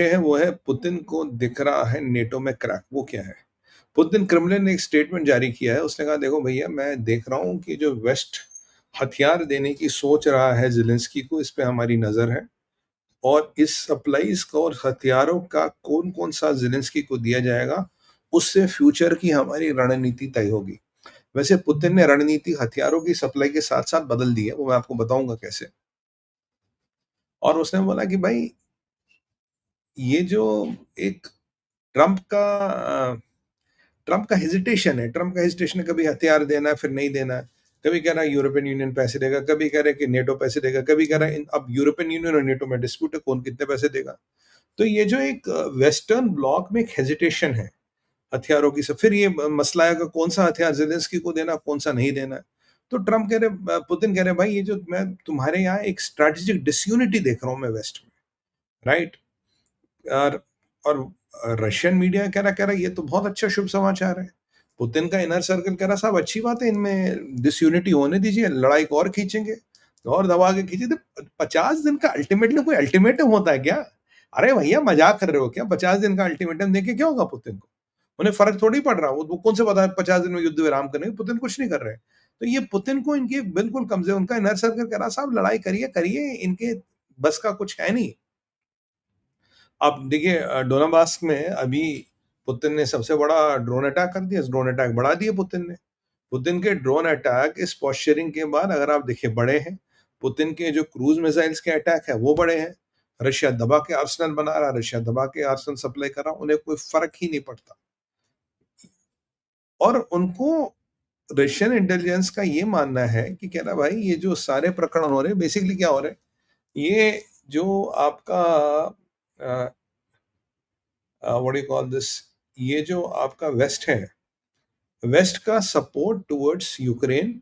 है वो है पुतिन को दिख रहा है नेटो में क्रैक। वो क्या है? पुतिन क्रेमलिन ने एक स्टेटमेंट जारी किया है। उसने कहा देखो भैया मैं देख रहा हूँ कि जो वेस्ट हथियार देने की सोच रहा है ज़ेलेंस्की को, इस पे हमारी नज़र है और इस सप्लाईज़ को और हथियारों का कौन-कौन सा ज़ेलेंस्की को दिया जाएगा, उससे फ्यूचर की हमारी रणनीति तय होगी। वैसे पुतिन ने रणनीति हथियारों की सप्लाई के साथ-साथ बदल दी है, वो मैं आपको बताऊँगा कैसे। और उसने बोला कि भाई ये जो एक ट्रंप का ट्रंप का हेजिटेशन है। ट्रंप का हेजिटेशन है, कभी हथियार देना है, फिर नहीं देना है। कभी कह रहा है यूरोपियन यूनियन पैसे देगा, कभी कह रहा है कि नेटो पैसे देगा, कभी कह रहा है अब यूरोपियन यूनियन और नेटो में डिस्प्यूट है कौन कितने पैसे देगा। तो ये जो एक वेस्टर्न ब्लॉक में एक हेजिटेशन है हथियारों की सब, फिर ये मसला है कि कौन सा हथियार जेलेंस्की को देना, कौन सा नहीं देना है। तो ट्रंप कह रहे, पुतिन कह रहे भाई ये जो मैं तुम्हारे यहाँ एक स्ट्रेटेजिक डिसयूनिटी देख रहा हूँ मैं वेस्ट में, राइट। और रशियन मीडिया कह रहा ये तो बहुत अच्छा शुभ समाचार है। पुतिन का इनर सर्कल कह रहा साहब अच्छी बात है, इनमें डिसयूनिटी होने दीजिए, लड़ाई को और खींचेंगे, और दबा के खींचे। तो 50 दिन का अल्टीमेटली कोई अल्टीमेटम होता है क्या? अरे भैया मजाक कर रहे हो क्या? 50 दिन का अल्टीमेटम देके क्या होगा पुतिन को? उन्हें फर्क थोड़ी पड़ रहा। वो कौन से पता है 50 दिन में युद्ध विराम करेंगे? पुतिन कुछ नहीं कर रहे। तो ये पुतिन को इनकी बिल्कुल कमजोर, उनका इनर सर्कल कह रहा साहब लड़ाई करिए करिए, इनके बस का कुछ है नहीं। अब देखिए डोनाबास्क में अभी पुतिन ने सबसे बड़ा ड्रोन अटैक कर दिया। ड्रोन अटैक बढ़ा दिए पुतिन ने। पुतिन के ड्रोन अटैक इस पोस्चरिंग के बाद अगर आप देखिए बड़े हैं। पुतिन के जो क्रूज मिसाइल्स के अटैक है वो बड़े हैं। रशिया दबा के आर्सेनल बना रहा, रशिया दबा के आर्सेनल सप्लाई कर रहा, उन्हें कोई फर्क ही नहीं पड़ता। और उनको रशियन इंटेलिजेंस का ये मानना है कि कह रहा भाई ये जो सारे प्रकरण हो रहे हैं बेसिकली क्या हो रहे हैं, ये जो आपका what do you call this, ये जो आपका वेस्ट है, वेस्ट का सपोर्ट टुवर्ड्स यूक्रेन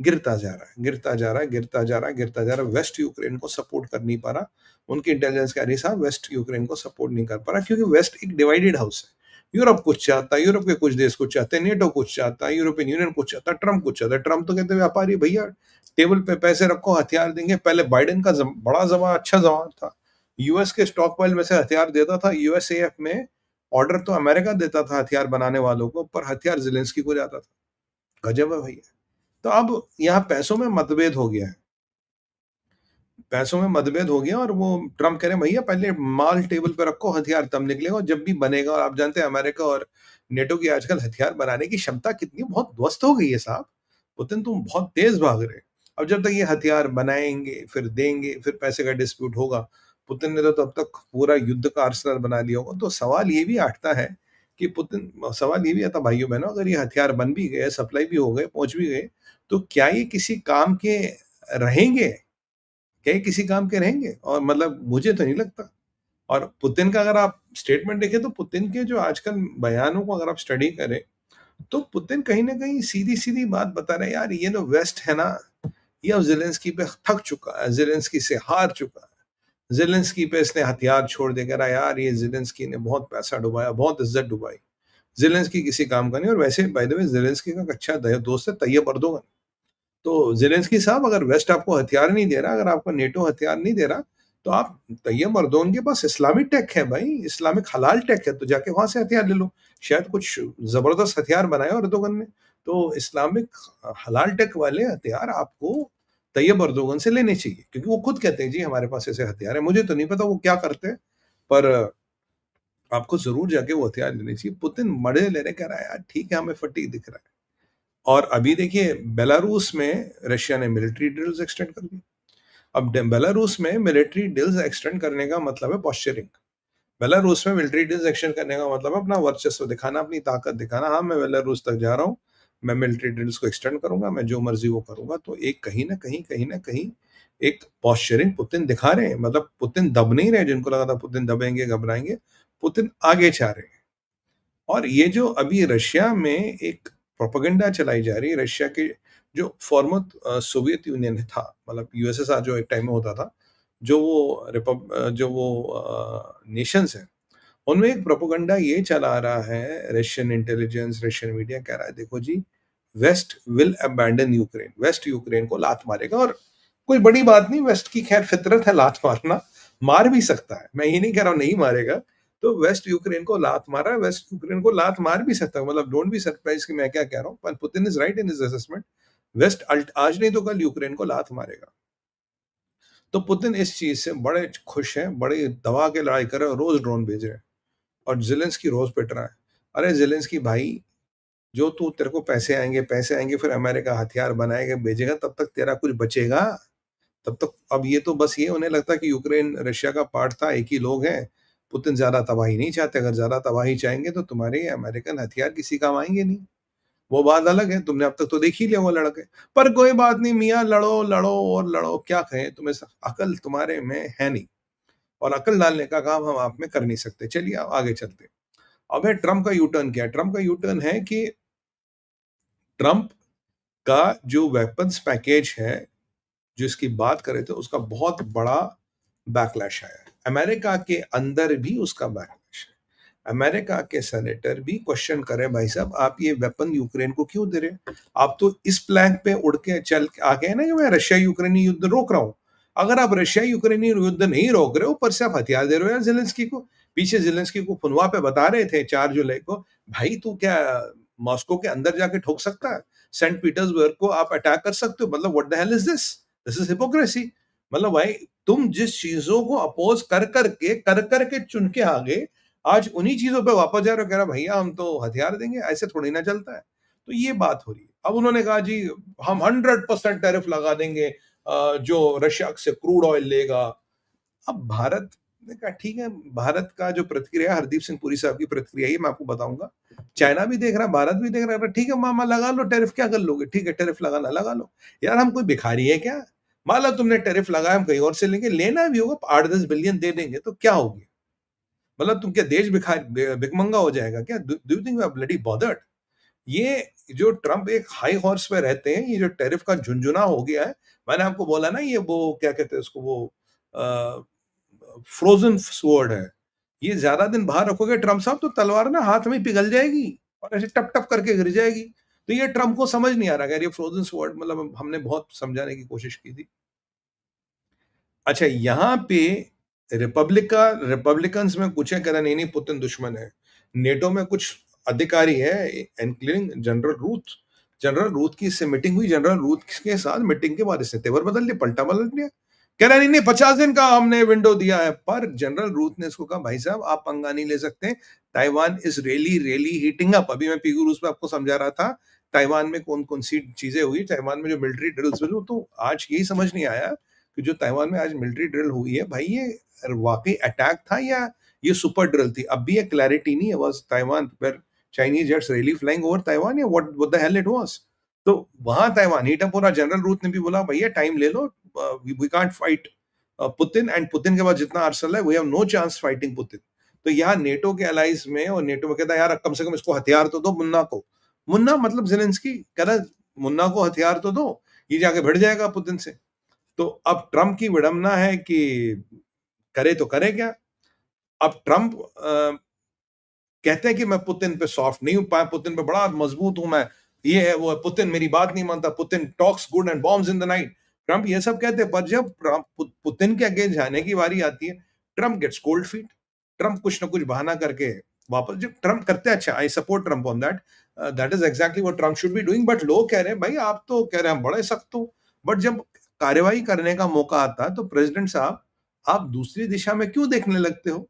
गिरता जा रहा है, गिरता जा रहा है, गिरता जा रहा है, गिरता जा रहा है। वेस्ट यूक्रेन को सपोर्ट कर नहीं पा रहा। उनकी इंटेलिजेंस कह रही साहब वेस्ट यूक्रेन को सपोर्ट नहीं कर पा रहा, क्योंकि वेस्ट एक डिवाइडेड हाउस है। यूरोप कुछ चाहता है, यूरोप के कुछ देश कुछ चाहते हैं, नेटो कुछ चाहता है, यूरोपियन यूनियन कुछ चाहता है, ट्रंप कुछ चाहता है। ट्रंप तो कहते हैं व्यापारी भैया टेबल पे पैसे रखो, हथियार देंगे। पहले बाइडेन का बड़ा अच्छा जमाना था। यूएस के स्टॉक पाइल में से हथियार देता था। यूएसएएफ में ऑर्डर तो अमेरिका देता था हथियार बनाने वालों को, पर हथियार जेलेंस्की को जाता था। गजब है भैया। तो अब यहाँ पैसों में मतभेद हो गया है। पैसों में मतभेद हो गया और वो ट्रंप कह रहे हैं भैया पहले माल टेबल पे रखो, हथियार तब निकलेगा और जब भी बनेगा। और आप जानते हैं अमेरिका और नेटो की आजकल हथियार बनाने की क्षमता कितनी बहुत ध्वस्त हो गई है साहब। पुतिन तुम बहुत तेज भाग रहे। अब जब तक ये हथियार बनाएंगे, फिर देंगे, फिर पैसे का डिस्प्यूट होगा। पुतिन ने तो तब तक पूरा युद्ध का आर्सेनल बना लिया होगा। तो सवाल ये भी उठता है कि पुतिन, सवाल ये भी आता भाइयों बहनों, अगर ये हथियार बन भी गए, सप्लाई भी हो गए, पहुंच भी गए, तो क्या ये किसी काम के रहेंगे? क्या ये किसी काम के रहेंगे? और मतलब मुझे तो नहीं लगता। और पुतिन का अगर आप स्टेटमेंट देखें तो पुतिन के जो आजकल बयानों को अगर आप स्टडी करें, तो पुतिन कहीं न कहीं सीधी-सीधी बात बता रहे हैं, यार ये जो वेस्ट है ना, ये अब ज़ेलेंस्की पे थक चुका है, ज़ेलेंस्की से हार चुका है। ज़ेलेंस्की पे इसने हथियार छोड़ दिया, कह रहा है यार ये ज़ेलेंस्की ने बहुत पैसा डुबाया, बहुत इज़्ज़त डुबाई। ज़ेलेंस्की किसी काम का नहीं। और वैसे बाय द वे ज़ेलेंस्की का एक अच्छा दोस्त है तैयब अर्दोगन। तो ज़ेलेंस्की साहब अगर वेस्ट आपको हथियार नहीं दे रहा, अगर आपको नेटो हथियार नहीं दे रहा, तो आप तैयब अर्दोगन के पास इस्लामिक टेक है भाई, इस्लामिक हलाल टेक है, तो जाके वहाँ से हथियार ले लो। शायद कुछ ज़बरदस्त हथियार बनाए हो अर्दोगन ने। तो इस्लामिक हलाल टेक वाले हथियार आपको तैयब अर्दोगन से लेने चाहिए, क्योंकि वो खुद कहते हैं जी हमारे पास ऐसे हथियार हैं। मुझे तो नहीं पता वो क्या करते हैं, पर आपको ज़रूर जाके वो हथियार लेने चाहिए। पुतिन मज़े ले रहे, कह रहा है यार ठीक है हमें फटीग दिख रहा है। और अभी देखिए बेलारूस में रशिया ने मिलिट्री ड्रिल्स एक्सटेंड कर दी। अब बेलारूस में मिलिट्री ड्रिल्स एक्सटेंड करने का मतलब है पॉस्चरिंग। बेलारूस में मिलिट्री ड्रिल्स एक्सटेंड करने का मतलब है अपना वर्चस्व दिखाना, अपनी ताकत दिखाना। हाँ मैं बेलारूस तक जा रहा हूँ, मैं मिलिट्री ड्रिल्स को एक्सटेंड करूंगा, मैं जो मर्जी वो करूंगा। तो एक कहीं ना कहीं एक पॉस्चरिंग पुतिन दिखा रहे हैं। मतलब पुतिन दब नहीं रहे, जिनको लगा था पुतिन दबेंगे घबराएंगे, पुतिन आगे जा रहे हैं। और ये जो अभी रशिया में एक प्रोपेगेंडा चलाई जा रही है, रशिया के जो फॉर्मर सोवियत यूनियन था, मतलब यूएसएसआर जो एक टाइम में होता था, जो वो नेशंस हैं, उनमें एक प्रोपेगेंडा ये चला आ रहा है। रशियन इंटेलिजेंस, रशियन मीडिया कह रहा है देखो जी West will abandon Ukraine, West Ukraine को लात मारेगा। और कोई बड़ी बात नहीं, वेस्ट की खैर फितरत है लात मारना। मार भी सकता है, मैं ये नहीं कह रहा हूँ नहीं मारेगा। तो वेस्ट यूक्रेन को लात मारा है, वेस्ट यूक्रेन को लात मार भी सकता है, मतलब डोंट बी सरप्राइज्ड कि मैं क्या कह रहा हूँ, पर Putin is right in his assessment. West आज नहीं तो कल यूक्रेन को लात मारेगा। तो पुतिन इस चीज़ से बड़े खुश हैं, बड़ी दबा के लड़ाई कर रहे हैं, रोज़ ड्रोन भेज रहे हैं और ज़ेलेंस्की रोज़ पिट रहा है। अरे ज़ेलेंस्की भाई, जो तू तेरे को पैसे आएँगे, फिर अमेरिका हथियार बनाएगा, भेजेगा, तब तक तेरा कुछ बचेगा? तब तक अब ये तो बस ये होने लगता है कि यूक्रेन रशिया का पार्ट था, एक ही लोग हैं। पुतिन ज़्यादा तबाही नहीं चाहते, अगर ज़्यादा तबाही चाहेंगे तो तुम्हारे अमेरिकन हथियार किसी काम आएँगे नहीं। वो बात अलग है, तुमने अब तक तो देख ही लिया वो लड़के। पर कोई बात नहीं मियाँ, लड़ो, लड़ो और लड़ो, क्या कहें, तुम्हें अकल तुम्हारे में है नहीं और अकल डालने का काम हम आप में कर नहीं सकते। चलिए अब आगे चलते हैं। अब है ट्रम्प का यू टर्न क्या है? ट्रम्प का यू टर्न है कि ट्रम्प का जो वेपन्स पैकेज है, जिसकी बात कर रहे थे, उसका बहुत बड़ा बैकलैश आया है। अमेरिका के अंदर भी उसका बैकलैश है। अमेरिका के सेनेटर भी क्वेश्चन कर रहे हैं, भाई साहब आप ये वेपन यूक्रेन को क्यों दे रहे हैं? आप तो इस प्लैंक पे उड़ के चल आ गए ना कि मैं रशिया यूक्रेनी युद्ध रोक रहा हूँ। अगर आप रशिया यूक्रेनी युद्ध नहीं रोक रहे हो, ऊपर से आप हथियार दे रहे हो यार ज़ेलेंस्की को। पीछे ज़ेलेंस्की को फ़ुनवा पे बता रहे थे 4 जुलाई को, भाई तू क्या मॉस्को के अंदर जाके ठोक सकता है? सेंट पीटर्सबर्ग को आप अटैक कर सकते हो? मतलब what the hell is this? This is hypocrisy. मतलब भाई तुम जिस चीज़ों को अपोज़ कर के चुन के आ गए, आज उन्हीं चीज़ों पे वापस जा रहे हो, कह रहा भैया हम तो हथियार देंगे, ऐसे थोड़ी ना चलता है। तो ये बात हो रही है। अब उन्होंने कहा जी हम 100% टैरिफ लगा देंगे जो रशिया से क्रूड ऑयल लेगा। अब भारत ने कहा ठीक है, भारत का जो प्रतिक्रिया है, हरदीप सिंह पुरी साहब की प्रतिक्रिया ही मैं आपको बताऊँगा। चाइना भी देख रहा है, भारत भी देख रहा है, ठीक है मामा लगा लो टैरिफ, क्या कर लोगे? ठीक है टैरिफ लगाना लगा लो। यार हम कोई भिखारी है क्या? मान लो तुमने टैरिफ लगाया, हम कहीं और से लेंगे, लेना भी होगा 8-10 बिलियन दे देंगे तो क्या हो गया? मतलब तुम क्या देश भिखमंगा हो जाएगा क्या? Do you think we are bloody bothered? ये जो ट्रम्प एक हाई हॉर्स पे रहते हैं, ये जो टैरिफ का झुनझुना हो गया है, मैंने आपको बोला ना ये वो क्या कहते हैं उसको वो अ, फ्रोज़न स्वॉर्ड है। ये ज़्यादा दिन बाहर रखोगे ट्रम्प साहब तो तलवार ना हाथ में ही पिघल जाएगी और ऐसे टप-टप करके गिर जाएगी। तो ये ट्रम्प को समझ नहीं आ रहा, यार ये फ्रोज़न स्वॉर्ड मतलब हमने बहुत समझाने की कोशिश की थी। अच्छा, यहाँ पे रिपब्लिकन्स में कुछ है, कह रहा नहीं-नहीं पुतिन दुश्मन है। नेटो में कुछ अधिकारी है including general Ruth. General Ruth की इससे मीटिंग हुई, जनरल रूथ के साथ मीटिंग के बाद इसने तेवर बदल लिया, पलटा पलट लिया। कह रहा नहीं-नहीं 50 दिन का हमने विंडो दिया है, पर जनरल रूथ ने इसको कहा भाई साहब आप पंगा नहीं ले सकते। Taiwan is really heating up. अभी मैं पीगू रूस में आपको समझा रहा था, ताइवान में कौन-कौन सी चीज़ें हुई, ताइवान में जो मिलिट्री ड्रिल्स हुई, तो आज यही समझ नहीं आया कि जो ताइवान में आज मिलिट्री ड्रिल हुई है, भाई ये वाक़ई अटैक था या ये सुपर ड्रिल थी? अब भी ये क्लैरिटी नहीं है, was Taiwan where Chinese jets really flying over Taiwan या what the hell it was? तो वहाँ ताइवान हीट अप हो रहा, जनरल रूथ ने भी बोला भैया टाइम ले लो, we can't fight Putin and Putin के पास जितना आर्सेनल है, we have no chance fighting Putin. तो यहाँ नेटो के एलाइज में और नेटो में कहता है यार कम से कम इसको हथियार तो दो मुन्ना को। मुन्ना मतलब ज़ेलेंस्की कह रहा है मुन्ना को हथियार तो दो, ये जाके भिड़ जाएगा पुतिन से। तो अब ट्रम्प की विडंबना है कि करे तो करे क्या? अब ट्रम्प कहते हैं कि मैं पुतिन पे सॉफ्ट नहीं हूँ, पुतिन पे बड़ा मजबूत हूँ मैं, ये है वो है, पुतिन मेरी बात नहीं मानता, Putin talks good and bombs in the night. Trump ये सब कहते हैं, पर जब पुतिन के अगेंस्ट जाने की बारी आती है, Trump gets cold feet. Trump कुछ ना कुछ बहाना करके वापस, जब ट्रम्प करते हैं, अच्छा I support Trump on that, that is exactly what Trump should be doing. But लोग कह रहे हैं भाई आप तो कह रहे हैं हम बड़े सख्त हो, बट जब कार्रवाई करने का मौका आता है तो प्रेसिडेंट साहब आप दूसरी दिशा में क्यों देखने लगते हो?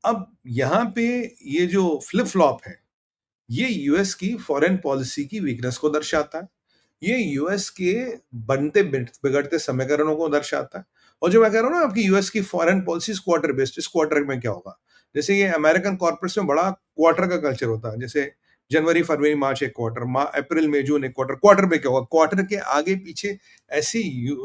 अब यहाँ पे ये जो फ्लिप फ्लॉप है, ये यूएस की फॉरेन पॉलिसी की वीकनेस को दर्शाता है। ये यूएस के बनते बिगड़ते समीकरणों को दर्शाता है। और जो मैं कह रहा हूँ ना आपकी यूएस की फॉरेन पॉलिसी क्वार्टर बेस्ड, इस क्वार्टर में क्या होगा? जैसे ये अमेरिकन कॉर्पोरेट्स में बड़ा क्वार्टर का कल्चर होता है, जैसे जनवरी फरवरी मार्च एक क्वार्टर, अप्रैल मई जून एक क्वार्टर। क्वार्टर में क्या होगा? क्वार्टर के आगे पीछे ऐसी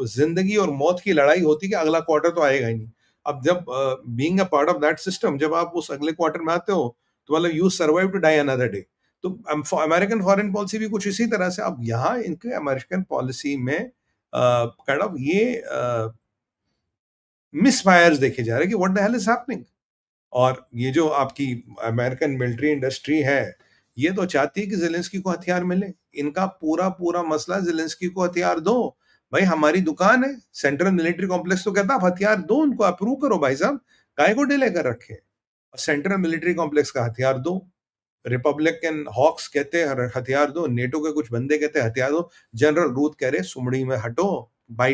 जिंदगी और मौत की लड़ाई होती है कि अगला क्वार्टर तो आएगा ही नहीं। अब जब being a part of that system, जब आप उस अगले क्वार्टर में आते हो तो मतलब you survive to die another day. तो अमेरिकन फॉरेन पॉलिसी भी कुछ इसी तरह से। अब यहाँ इनके अमेरिकन पॉलिसी में काइंड ऑफ ये मिसफायर्स देखे जा रहे हैं कि what the hell is happening. और ये जो आपकी अमेरिकन मिलिट्री इंडस्ट्री है, ये तो चाहती है कि ज़ेलेंस्की को हथियार मिले। इनका पूरा-पूरा मसला ज़ेलेंस्की को हथियार दो, भाई हमारी दुकान है, सेंट्रल मिलिट्री कॉम्प्लेक्स तो कहता है आप हथियार दो उनको, अप्रूव करो भाई साहब, काहे को डिले कर रखे? सेंट्रल मिलिट्री कॉम्प्लेक्स का हथियार दो, रिपब्लिकन हॉक्स कहते हैं हथियार दो, नेटो के कुछ बंदे कहते हैं हथियार दो, जनरल रूथ कह रहे सुमड़ी में हटो,